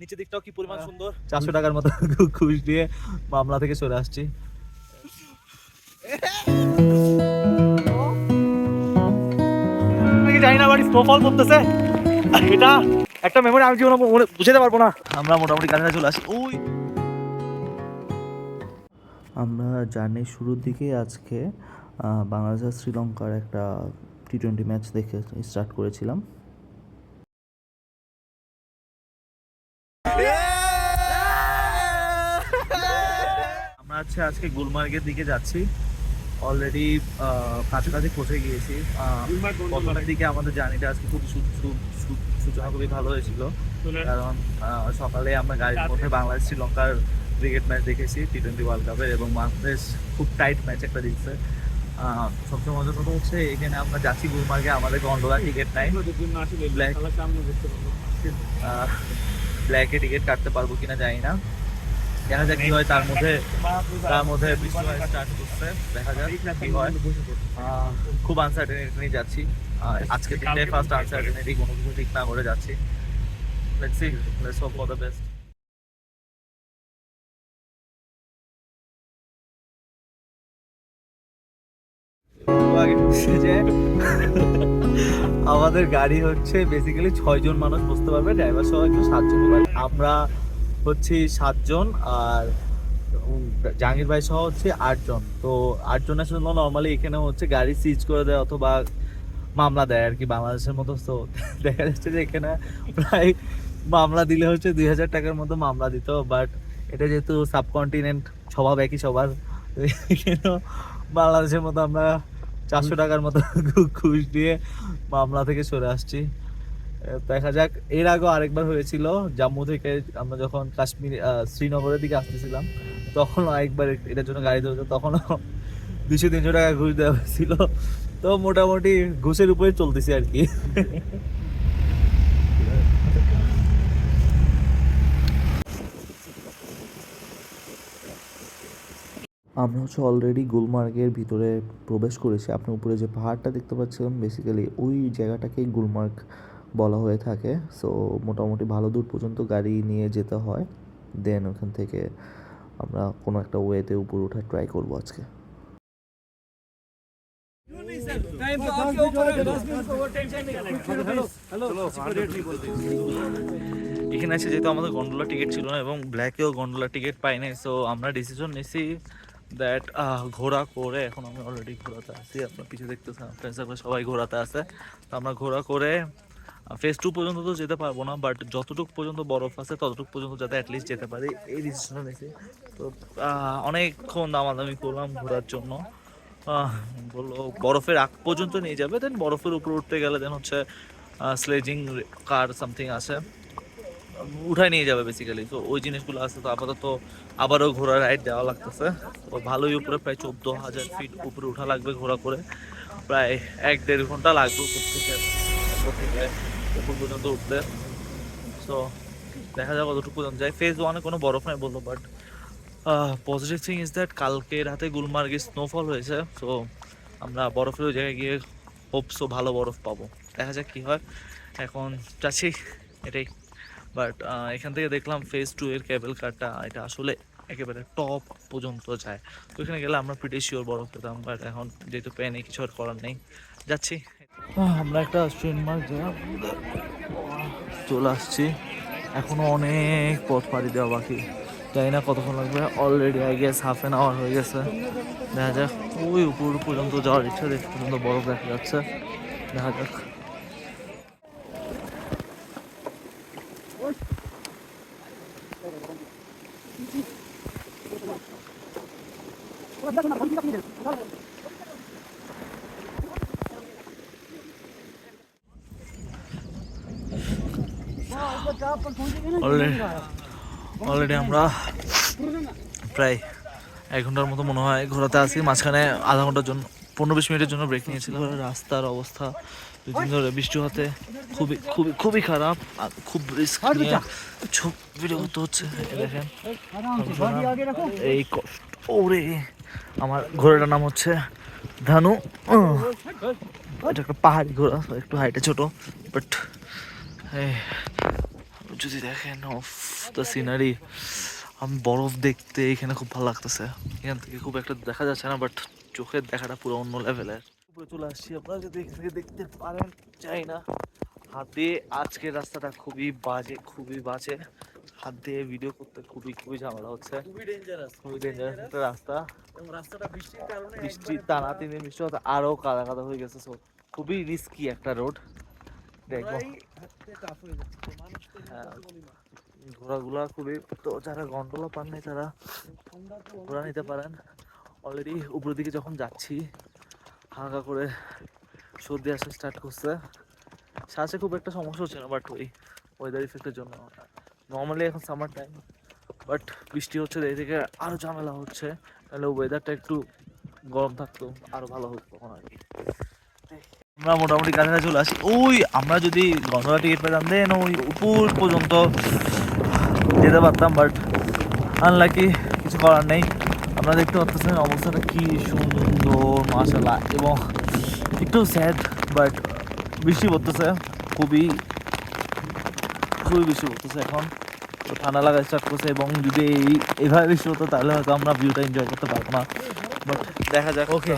নিচের দিকটাও কি পরিমাণ সুন্দর। 400 টাকার মতো ঘুষ দিয়ে মামলা থেকে চলে আসছি। জানি না বাড়ি স্নোফল করতেছে, এটা একটা মেমোরি আমি জীবনে বুঝাতে পারবো না। আমরা মোটামুটি কাছাকাছি চলে আসি। ওই আমরা জার্নির শুরুর দিকেই আজকে বাংলাদেশ আর শ্রীলঙ্কার একটা টি-20 ম্যাচ দেখে স্টার্ট করেছিলাম। আমরা আজকে গুলমার্গের দিকে যাচ্ছি। অলরেডি কাছাকাছি পৌঁছে গিয়েছি। প্রথমের দিকে আমাদের জার্নিটা আজকে খুব সূচনা খুবই ভালো হয়েছিল, কারণ সকালে আমরা গাড়ির মধ্যে বাংলাদেশ শ্রীলঙ্কার ক্রিকেট ম্যাচ দেখেছি টি-20 ওয়ার্ল্ড কাপের, এবং বাংলাদেশ খুব টাইট ম্যাচ একটা দিচ্ছে। সবচেয়ে মজার কথা হচ্ছে এখানে আমরা যাচ্ছি গুলমার্গে, আমাদের গন্ডোলা টিকিট নাই, ব্ল্যাকে টিকিট কাটতে পারবো কিনা জানি না, দেখা যাক কি হয়। তার মধ্যে বৃষ্টি স্টার্ট করছে, দেখা যাক কি হয়। খুব আনসার্টেনিটি নিয়ে যাচ্ছি। আজকে দিনটাই ফার্স্ট আনসার্টেনিটি, কোনো কিছু ঠিক না করে যাচ্ছি। Let's see, let's hope for the best. আমাদের গাড়ি হচ্ছে বেসিক্যালি 6 জন মানুষ বসতে পারবে, ড্রাইভার সহ একটু 7 জন। আমরা হচ্ছে 7 জন, আর জাহাঙ্গীর ভাই সহ হচ্ছে 8 জন। তো 8 জনের জন্য নর্মালি এখানে হচ্ছে গাড়ি সিজ করে দেয় অথবা মামলা দেয় আর কি, বাংলাদেশের মতো। তো দেখা যাচ্ছে যে এখানে প্রায় মামলা দিলে হচ্ছে 2000 টাকার মতো মামলা দিত, বাট এটা যেহেতু সাবকন্টিনেন্ট, স্বভাব একই সবার, এখানেও বাংলাদেশের মতো আমরা 400 টাকার মতো ঘুষ দিয়ে মামলা থেকে সরে আসছি। দেখা যাক। এর আগেও আরেকবার হয়েছিল জম্মু থেকে আমরা যখন কাশ্মীর শ্রীনগরের দিকে আসতেছিলাম, তখন আরেকবার এটার জন্য গাড়ি ধরেছে, তখনও 200-300 টাকা ঘুষ দেওয়া হয়েছিল। তো মোটামুটি ঘুষের উপরে চলতেছি আর কি। আমরা হচ্ছে অলরেডি গুলমার্গের ভিতরে প্রবেশ করেছি। আপনি উপরে যে পাহাড়টা দেখতে পাচ্ছেন, বেসিক্যালি ওই জায়গাটাকেই গুলমার্গ বলা হয়ে থাকে। সো মোটামুটি ভালো দূর পর্যন্ত গাড়ি নিয়ে যেতে হয়, দেন ওখান থেকে আমরা কোনো একটা ওয়েতে উপরে ওঠার ট্রাই করবো আজকে। এখানে এসে যেহেতু আমাদের গন্ডোলা টিকিট ছিল না এবং ব্ল্যাকেও গন্ডোলা টিকিট পাই নাই, সো আমরা ডিসিশন নিয়েছি দ্যাট ঘোড়া করে, এখন আমি অলরেডি ঘোরাতে আছি, আপনার পিছিয়ে দেখতেছেন ফ্রেন্ড সার্কেল সবাই ঘোরাতে আছে। তো আমরা ঘোড়া করে ফেজ 2 পর্যন্ত তো যেতে পারবো না, বাট যতটুকু পর্যন্ত বরফ আছে ততটুকু পর্যন্ত যাতে অ্যাটলিস্ট যেতে পারি, এই ডিসিশন নিয়েছি। তো অনেকক্ষণ দামাদামি করলাম ঘোরার জন্য। বললো বরফের আগ পর্যন্ত নিয়ে যাবে, দেন বরফের উপর উঠতে গেলে দেন হচ্ছে স্লেজিং কার সামথিং আছে, উঠায় নিয়ে যাবে বেসিক্যালি। তো ওই জিনিসগুলো আছে। তো আপাতত আবারও ঘোড়া রাইড দেওয়া লাগতেছে। তো ভালোই উপরে, প্রায় 14,000 ফিট উপরে উঠা লাগবে ঘোড়া করে, প্রায় 1-1.5 ঘন্টা লাগবে উপর থেকে উপর পর্যন্ত উঠতে। সো দেখা যাক কতটুকু পর্যন্ত যায়। ফেজ 1-এ কোনো বরফ নাই বললো, but positive thing is that কালকে রাতে গুলমার্গে স্নোফল হয়েছে। সো আমরা বরফের ওই জায়গায় গিয়ে হোপসো ভালো বরফ পাবো, দেখা যাক কি হয়। এখন যাচ্ছি এটাই। বাট এখান থেকে দেখলাম ফেজ 2 এর কেবল কারটা, এটা আসলে একেবারে টপ পর্যন্ত যায়। তো এখানে গেলে আমরা প্রিটি শিওর বরফ পেতাম, বাট এখন যেহেতু পেয়ে নেই, কিছু আর করার নেই, যাচ্ছি। আমরা একটা ট্রেনমার্ক চলে আসছি, এখনো অনেক পথ পাড়ি দেওয়া বাকি, জানি না কতক্ষণ লাগবে। অলরেডি আই গেস ½ আওয়ার হয়ে গেছে। দেখা যাক, ওই উপর পর্যন্ত যাওয়ার ইচ্ছা, দেখতে পর্যন্ত বরফ দেখা যাচ্ছে, দেখা যাক। অলরেডি আমরা প্রায় 1 ঘন্টার মতো মনে হয় ঘোরাতে আসি, মাঝখানে আধা ঘন্টার জন্য 15-20 মিনিটের জন্য ব্রেক নিয়েছিলাম। রাস্তার অবস্থা 2 দিন ধরে বৃষ্টি হতে খুবই খুবই খুবই খারাপ, খুব রিস্ক নিয়ে ভিডিও করতে হচ্ছে। দেখেন এই কষ্ট। ওরে, আমার ঘোড়াটার নাম হচ্ছে ধানু। এটা একটা পাহাড়ি ঘোড়া, একটু হাইটে ছোট, বাট যদি দেখেন দ্য সিনারি, আমি বরফ দেখতে এখানে খুব ভালো লাগতেছে। এখান থেকে খুব একটা দেখা যাচ্ছে না, বাট চোখের দেখাটা পুরো অন্য লেভেলের। উপরে চলে আসছি, আপনারা যদি এখান থেকে দেখতে পারেন চাই না, হাত দিয়ে আজকের রাস্তাটা খুবই বাজে। হাত দিয়ে ভিডিও করতে খুবই ঝামেলা হচ্ছে, খুবই ডেঞ্জারাস একটা রাস্তা। এবং রাস্তাটা বৃষ্টির টানা 3 দিন বৃষ্টি হতে আরো কাদা কাদা হয়ে গেছে। সো খুবই রিস্কি একটা রোড। দেখবো ঘোরাগুলা খুবই, তো যারা গন্ডোলা পান নাই তারা ঘোরা নিতে পারেন। অলরেডি উপরের দিকে যখন যাচ্ছি হালকা করে সর্দি আসা স্টার্ট করছে। শ্বাসে খুব একটা সমস্যা হচ্ছে না, বাট ওই ওয়েদার ইফেক্টের জন্য। নর্মালি এখন সামার টাইম, বাট বৃষ্টি হচ্ছে, এই থেকে আরো ঝামেলা হচ্ছে। তাহলে ওয়েদারটা একটু গরম থাকতো আরো ভালো হতো তখন আর কি। আমরা মোটামুটি কাছাকাছি চলে আসি। ওই আমরা যদি গন্ডোলা টিকিট পেতাম দেন ওই উপর পর্যন্ত যেতে পারতাম, বাট আনলাকি, কিছু করার নেই। আপনারা দেখতে পাচ্ছেন অবস্থাটা কি সুন্দর মাশাআল্লাহ, এবং একটু স্যাড, বাট বৃষ্টি পড়তেছে, খুবই বৃষ্টি পড়তেছে এখন। তো ঠান্ডা লাগা স্টার্ট করছে, এবং যদি এইভাবে বৃষ্টি হতো তাহলে হয়তো আমরা ভিউটা এনজয় করতে পারবো না, বাট দেখা যাক। ওকে,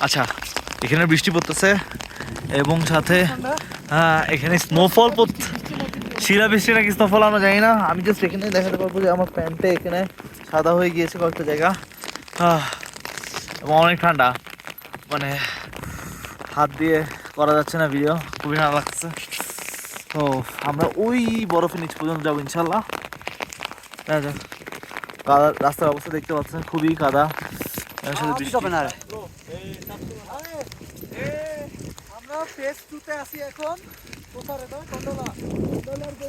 আচ্ছা, এখানে বৃষ্টি পড়তেছে এবং সাথে এখানে স্নোফল শিলা বৃষ্টি নাকি স্নোফল আমরা জানি না। আমি জাস্ট এখানে দেখাতে পারবো যে আমার প্যান্টে এখানে সাদা হয়ে গিয়েছে কয়েকটা জায়গা, এবং অনেক ঠান্ডা, মানে হাত দিয়ে করা যাচ্ছে না ভিডিও, খুবই ঠান্ডা লাগছে। তো আমরা ওই বরফের নিচ পর্যন্ত যাবো ইনশাল্লাহ। দেখা যাক। কাদা, রাস্তার অবস্থা দেখতে পাচ্ছেন খুবই কাদা।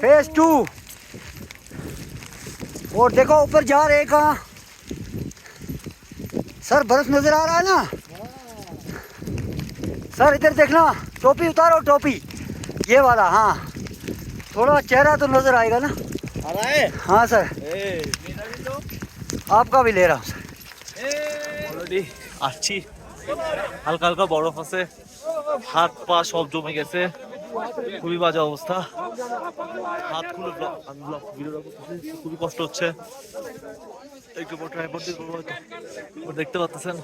फेज 2 और देखो ऊपर जा रहे कहाँ सर, बर्फ नजर आ रहा है ना सर, इधर देखना, टोपी उतारो, टोपी ये वाला, हाँ थोड़ा चेहरा तो नजर आएगा ना। हाँ सर, आपका भी ले रहा हूँ सर। অলরেডি আসছি, হালকা হালকা বরফ আছে, হাত পা সব জমে গেছে, খুবই বাজে অবস্থা। হাত খুলে আমি ভিডিওটা করতেছি, খুবই কষ্ট হচ্ছে। একটু পর ট্রাইপড দিয়ে করবো হয়তো, দেখতে পাচ্ছেন।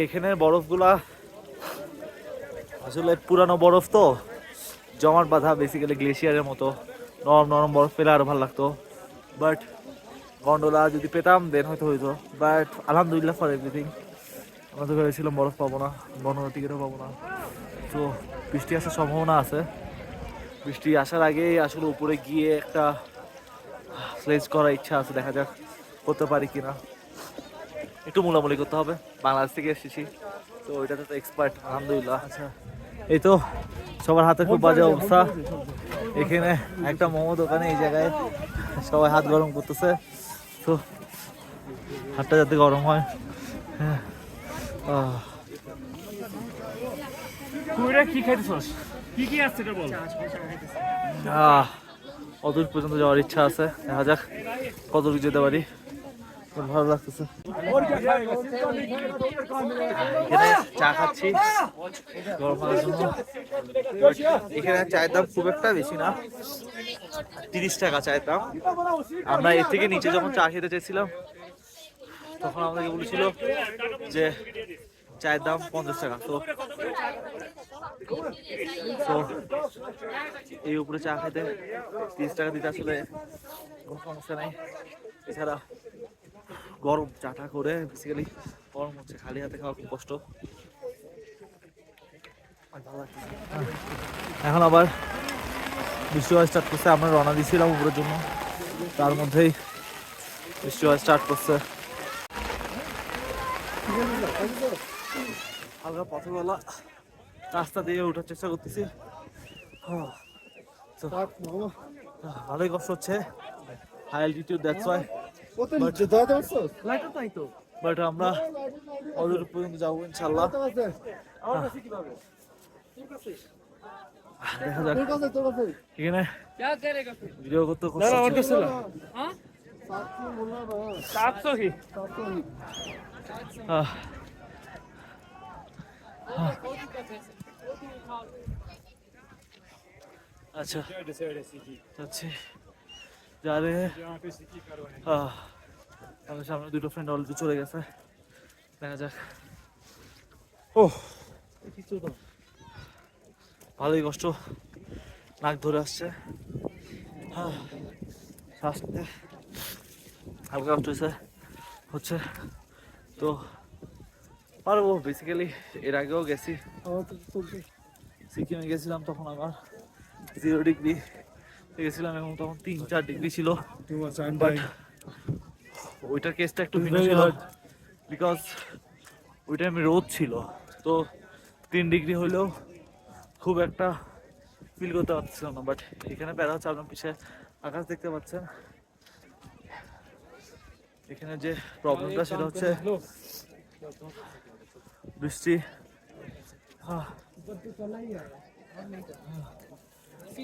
এখানে বরফগুলা আসলে পুরানো বরফ তো, জমাট বাঁধা, বেসিক্যালি গ্লেশিয়ারের মতো। নরম নরম বরফ পেলে আরো ভালো লাগতো, বাট গন্ডোলা যদি পেতাম দেন হয়তো হইতো। বাট আলহামদুলিল্লাহ ফর এভরিথিং। আমরা তো ভেবেছিলাম বরফ পাবো না, গন্ডোলা টিকিটও পাবো না। তো বৃষ্টি আসার সম্ভাবনা আছে। বৃষ্টি আসার আগেই আসলে উপরে গিয়ে একটা স্লেজ করার ইচ্ছা আছে, দেখা যাক করতে পারি কিনা। একটু মোলামুলি করতে হবে, বাংলাদেশ থেকে এসেছি তো ওইটাতে তো এক্সপার্ট আলহামদুলিল্লাহ। আচ্ছা, এই তো সবার হাতে খুব বাজে অবস্থা। এখানে একটা মোমো দোকানে এই জায়গায় সবাই হাত গরম করতেছে, তো হাতটা যাতে গরম হয়। কি খাইতেছস? কি আছে এটা বল। অদূর পর্যন্ত যাওয়ার ইচ্ছা আছে, দেখা যাক কত দূর যেতে পারি। খুব ভালো লাগতেছে। এখানে চা খাচ্ছি গরম হওয়ার জন্য। এখানে চায়ের দাম খুব একটা বেশি না, 30 টাকা চায়ের দাম। আমরা এর থেকে নিচে যখন চা খেতে চাইছিলাম তখন আমাদেরকে বলেছিল যে চায়ের দাম 50 টাকা। তো এই উপরে চা খেতে 30 টাকা দিতে আসলে কোনো সমস্যা নেই। এছাড়া গরম চাটা করে বেসিক্যালি গরম হচ্ছে, খালি হাতে খাওয়া খুব কষ্ট। এখন আবার বৃষ্টি হওয়া স্টার্ট করছে। আমরা রওনা দিয়েছিলাম উপরের জন্য, তার মধ্যেই বৃষ্টি হওয়া স্টার্ট করছে। হালকা পথবেলা রাস্তা দিয়ে ওঠার চেষ্টা করতেছি, ভালোই কষ্ট হচ্ছে। High altitude, that's why. But আমরা অদূর পর্যন্ত যাবো ইনশাল্লাহ। দেখা যাক এখানে ভিডিও করতে না না আমার করতে কাছে না হ্যাঁ 700 কি अच्छा যাচ্ছি যা রে আমার সামনে দুটো ফ্রেন্ড অলরেডি চলে গেছে দেখা যাক ও ভালোই কষ্ট নাক ধরে আসছে শ্বাস নিতে হালকা কষ্ট হচ্ছে তো পারবো বেসিক্যালি এর আগেও গেছি সিকিমে গেছিলাম তখন আমার 0 ডিগ্রি গেছিলাম এবং তখন 3-4 ডিগ্রি ছিল বাট ওইটার কেসটা একটু ভিন্ন ছিল বিকজ ওই টাইমে রোদ ছিল তো 3 ডিগ্রি হলেও খুব একটা ফিল করতে পারছিলাম না বাট এখানে প্যারা হচ্ছে আপনার পিছিয়ে আকাশ দেখতে পাচ্ছেন এখানে যে প্রবলেমটা সেটা হচ্ছে বৃষ্টি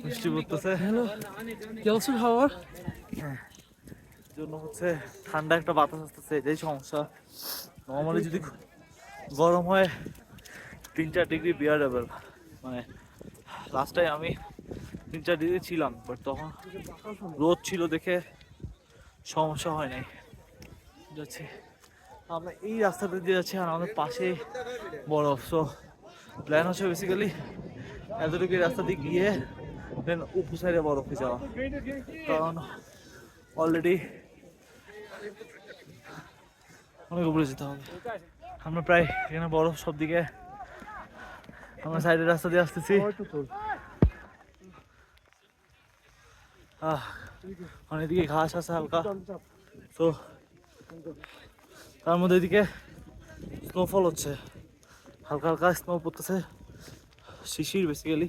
বৃষ্টি পড়তেছে জন্য হচ্ছে ঠান্ডা একটা বাতাস আসতেছে এটাই সমস্যা নর্মালি যদি গরম হয় 3-4 ডিগ্রি বিয়ারেবল মানে লাস্ট টাইম আমি 3-4 ডিগ্রি ছিলাম বাট তখন রোদ ছিল দেখে সমস্যা হয় নাই যাচ্ছি আমরা এই রাস্তাটা দিয়ে যাচ্ছি আর আমাদের পাশে বরফ সো প্ল্যান হচ্ছে বেসিক্যালি এতটুকু রাস্তা দিয়ে গিয়ে দেন উপর সাইডে বরফে যাওয়া কারণ অলরেডি অনেক উপরে যেতে হবে আমরা প্রায় এখানে বরফ সব দিকে আমরা সাইডের রাস্তা দিয়ে আসতেছি অনেকদিকে ঘাস আছে হালকা তো তার মধ্যে এদিকে স্নোফল হচ্ছে হালকা হালকা স্নো পড়তেছে শিশির বেসিক্যালি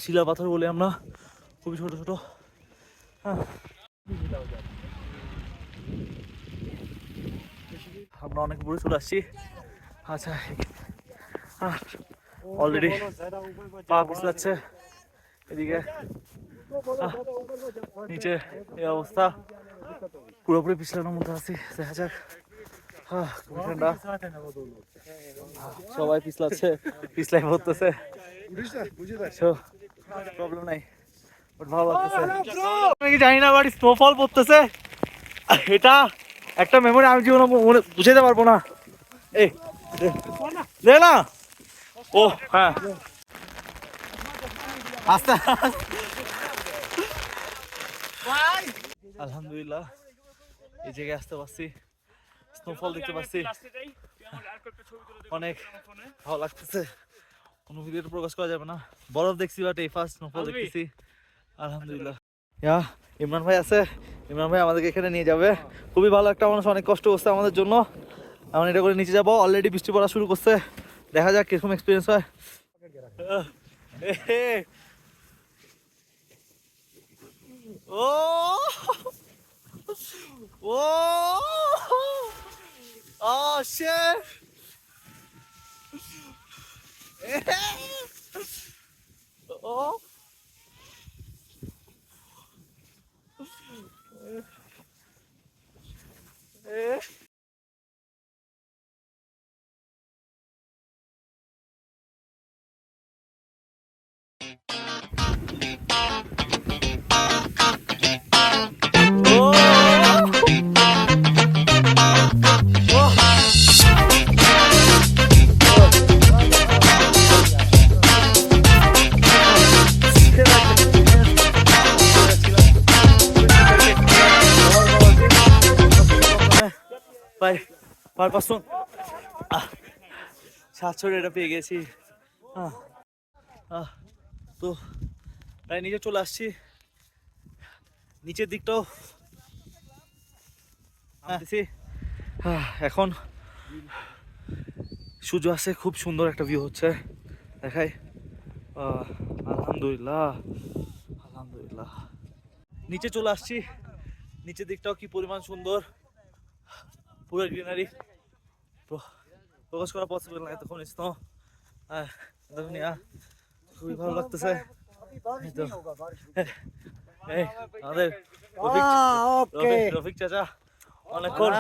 শিলা পাথর বলে আমরা খুবই ছোট ছোট আমরা অনেক উপরে চলে আসছি আচ্ছা অলরেডি পা পিছলাচ্ছে এদিকে নিচে এই অবস্থা পুরোপুরি পিছলানোর মধ্যে আছি দেখা যাক ঠান্ডা সবাই পিছলাচ্ছে পিছলাই পড়তেছে প্রবলেম নাই ভালো লাগতেছে আমি জানি না বাট স্নোফল পড়তেছে এটা একটা মেমোরি আমি জীবনে মনে বুঝাতে পারবো না এই দে না ও হ্যাঁ আস্তে আলহামদুলিল্লাহ এই জায়গায় আসতে পারছি স্নোফল দেখতে পাচ্ছি অনেক ভালো লাগতেছে অনুভূতিটা প্রকাশ করা যাবে না বরফ দেখছি বাট এই ফার্স্ট স্নোফল দেখতেছি আলহামদুলিল্লাহ ইমরান ভাই আছে ইমরান ভাই আমাদেরকে এখানে নিয়ে যাবে খুবই ভালো একটা মানুষ অনেক কষ্ট করছে আমাদের জন্য এখন এটা করে নিচে যাবো অলরেডি বৃষ্টি পড়া শুরু করছে দেখা যাক কিরকম এক্সপিরিয়েন্স হয় ও ও oh shit oh per person 700 এটা পেয়ে গেছি তো প্রায় নিচে চলে আসছি নিচের দিকটাও এখন সূর্য আছে খুব সুন্দর একটা ভিউ হচ্ছে দেখাই আলহামদুলিল্লাহ আলহামদুলিল্লাহ নিচে চলে আসছি নিচের দিকটাও কি পরিমাণ সুন্দর পুরো গ্রিনারি প্রকাশ করা পসিবল না এতক্ষণ স্নো দুনিয়া খুবই ভালো লাগতেছে। अभी बारिश नहीं होगा, बारिश এই আমাদের ओके রফিক চাচা অনেকক্ষণ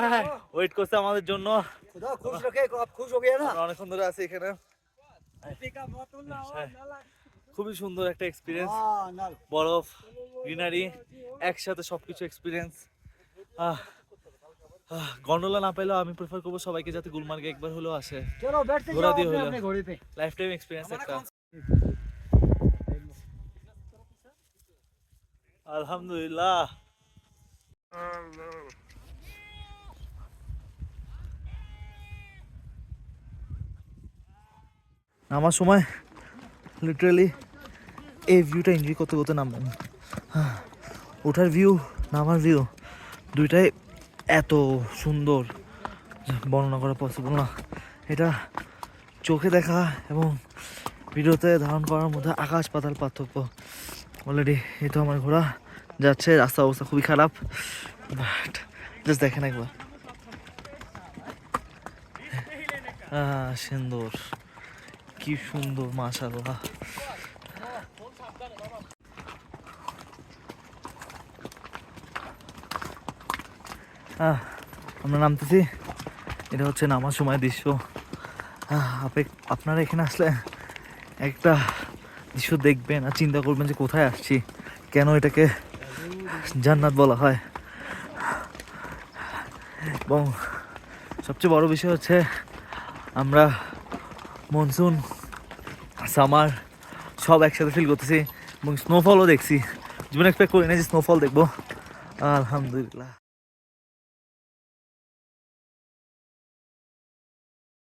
ওয়েট করছে আমাদের জন্য। खुदा खुश रखे, आप खुश हो गया ना। আমরা অনেকক্ষণ ধরে আছি এখানে। খুবই সুন্দর একটা এক্সপিরিয়েন্স, हाँ नल বরফ, গ্রিনারি, একসাথে সবকিছু এক্সপিরিয়েন্স। গন্ডোলা না পেলেও আমি প্রেফার করবো সবাইকে যাতে গুলমার্গে একবার হলেও আসে। चलो बैठते घोड़ा जाओ दिए अपने हुए अपने घोड़े पे। লাইফ টাইম এক্সপিরিয়েন্স একটা। আলহামদুলিল্লাহ। নামার সময় লিটারালি এই ভিউটা এনজয় করতে করতে নামবেন। ওঠার ভিউ, নামার ভিউ দুইটাই এত সুন্দর বর্ণনা করা পসিবল না। এটা চোখে দেখা এবং ভিডিওতে ধারণ করার মধ্যে আকাশ পাতাল পার্থক্য। অলরেডি এই তো আমার ঘোড়া যাচ্ছে, রাস্তার অবস্থা খুবই খারাপ, বাট জাস্ট দেখেন একবার। সুন্দর, কি সুন্দর, মাশাআল্লাহ। আমরা নামতেছি, এটা হচ্ছে নামার সময় দৃশ্য। আপনারা এখানে আসলে একটা দৃশ্য দেখবেন আর চিন্তা করবেন যে কোথায় আসছি, কেন এটাকে জান্নাত বলা হয়। এবং সবচেয়ে বড় বিষয় হচ্ছে আমরা মনসুন, সামার সব একসাথে ফিল করতেছি এবং স্নোফলও দেখছি। জীবনে এক্সপেক্ট করি না যে স্নোফল দেখবো। আলহামদুলিল্লাহ।